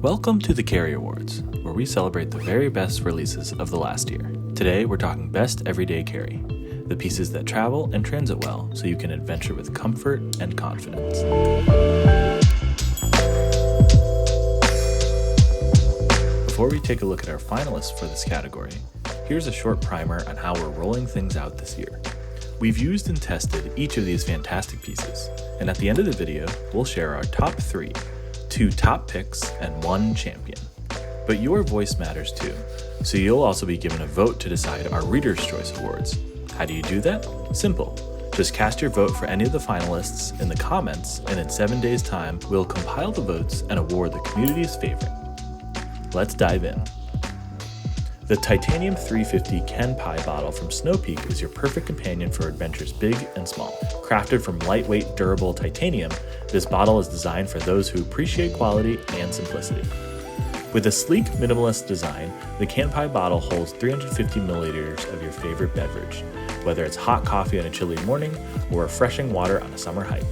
Welcome to the Carry Awards, where we celebrate the very best releases of the last year. Today, we're talking best everyday carry, the pieces that travel and transit well so you can adventure with comfort and confidence. Before we take a look at our finalists for this category, here's a short primer on how we're rolling things out this year. We've used and tested each of these fantastic pieces, and at the end of the video, we'll share our top 3, 2 top picks, and 1 champion. But your voice matters too, so you'll also be given a vote to decide our Reader's Choice Awards. How do you do that? Simple. Just cast your vote for any of the finalists in the comments, and in 7 days' time, we'll compile the votes and award the community's favorite. Let's dive in. The Titanium 350 Kanpai bottle from Snow Peak is your perfect companion for adventures big and small. Crafted from lightweight, durable titanium, this bottle is designed for those who appreciate quality and simplicity. With a sleek, minimalist design, the Kanpai bottle holds 350 milliliters of your favorite beverage, whether it's hot coffee on a chilly morning or refreshing water on a summer hike.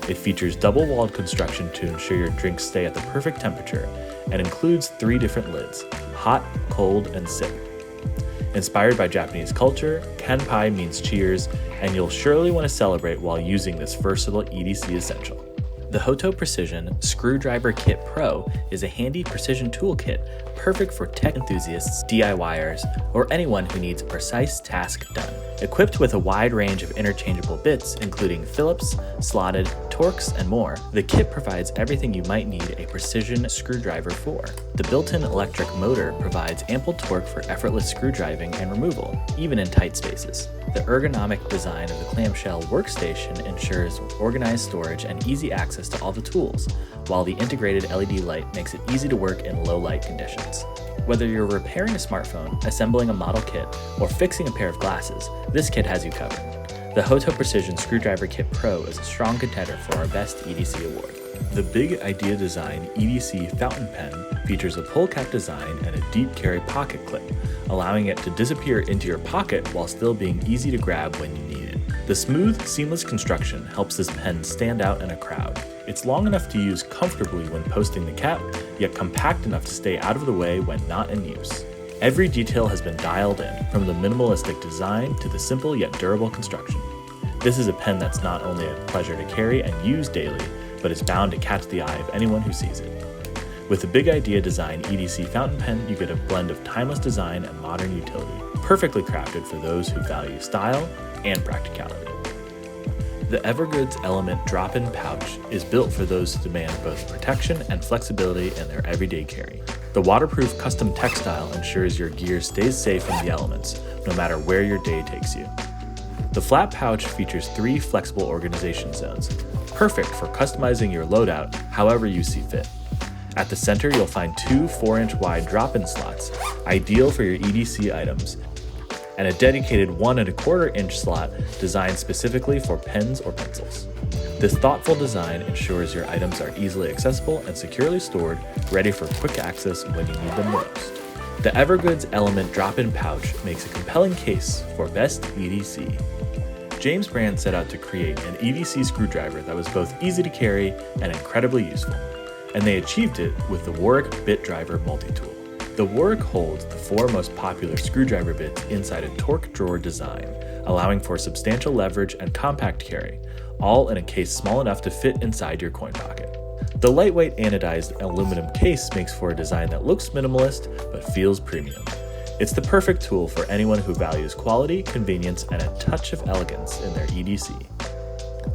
It features double-walled construction to ensure your drinks stay at the perfect temperature and includes 3 different lids: hot, cold, and sip. Inspired by Japanese culture, Kanpai means cheers, and you'll surely want to celebrate while using this versatile EDC essential. The Hoto Precision Screwdriver Kit Pro is a handy precision tool kit perfect for tech enthusiasts, DIYers, or anyone who needs a precise task done. Equipped with a wide range of interchangeable bits, including Phillips, slotted, Torx, and more, the kit provides everything you might need a precision screwdriver for. The built-in electric motor provides ample torque for effortless screwdriving and removal, even in tight spaces. The ergonomic design of the clamshell workstation ensures organized storage and easy access to all the tools, while the integrated LED light makes it easy to work in low light conditions. Whether you're repairing a smartphone, assembling a model kit, or fixing a pair of glasses, this kit has you covered. The Hoto Precision Screwdriver Kit Pro is a strong contender for our Best EDC award. The Big Idea Design EDC fountain pen features a pull cap design and a deep carry pocket clip, allowing it to disappear into your pocket while still being easy to grab when you need it. The smooth, seamless construction helps this pen stand out in a crowd. It's long enough to use comfortably when posting the cap, yet compact enough to stay out of the way when not in use. Every detail has been dialed in, from the minimalistic design to the simple yet durable construction. This is a pen that's not only a pleasure to carry and use daily, but is bound to catch the eye of anyone who sees it. With the Big Idea Design EDC fountain pen, you get a blend of timeless design and modern utility, perfectly crafted for those who value style and practicality. The EVERGOODS Element drop-in pouch is built for those who demand both protection and flexibility in their everyday carry. The waterproof custom textile ensures your gear stays safe from the elements, no matter where your day takes you. The flat pouch features 3 flexible organization zones, perfect for customizing your loadout however you see fit. At the center, you'll find 2 4-inch wide drop-in slots, ideal for your EDC items, and a dedicated 1 1/4 inch slot designed specifically for pens or pencils. This thoughtful design ensures your items are easily accessible and securely stored, ready for quick access when you need them most. The EVERGOODS Element drop-in pouch makes a compelling case for Best EDC. James Brand set out to create an EDC screwdriver that was both easy to carry and incredibly useful, and they achieved it with the Warrick bit driver multi-tool. The Warrick holds the 4 most popular screwdriver bits inside a torque drawer design, allowing for substantial leverage and compact carry, all in a case small enough to fit inside your coin pocket. The lightweight anodized aluminum case makes for a design that looks minimalist but feels premium. It's the perfect tool for anyone who values quality, convenience, and a touch of elegance in their EDC.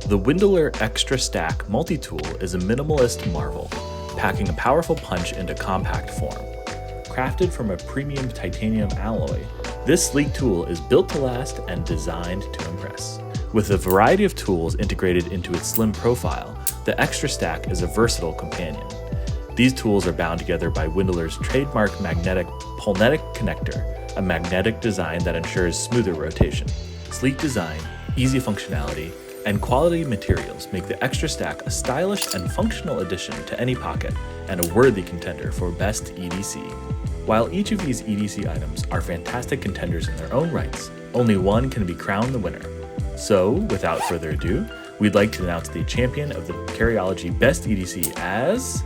The Windeler Extra Stak multitool is a minimalist marvel, packing a powerful punch into compact form. Crafted from a premium titanium alloy, this sleek tool is built to last and designed to impress. With a variety of tools integrated into its slim profile, the Extra Stak is a versatile companion. These tools are bound together by Windeler's trademark magnetic pulnetic connector, a magnetic design that ensures smoother rotation. Sleek design, easy functionality, and quality materials make the Extra Stak a stylish and functional addition to any pocket and a worthy contender for Best EDC. While each of these EDC items are fantastic contenders in their own rights, only one can be crowned the winner. So, without further ado, we'd like to announce the champion of the Carryology Best EDC as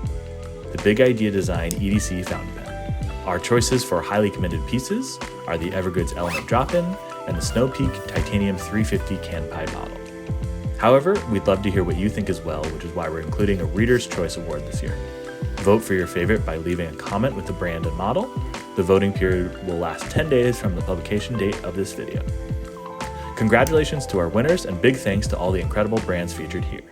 the Big Idea Design EDC fountain pen. Our choices for highly commended pieces are the EVERGOODS Element Drop-In and the Snow Peak Titanium 350 Kanpai model. However, we'd love to hear what you think as well, which is why we're including a Reader's Choice Award this year. Vote for your favorite by leaving a comment with the brand and model. The voting period will last 10 days from the publication date of this video. Congratulations to our winners and big thanks to all the incredible brands featured here.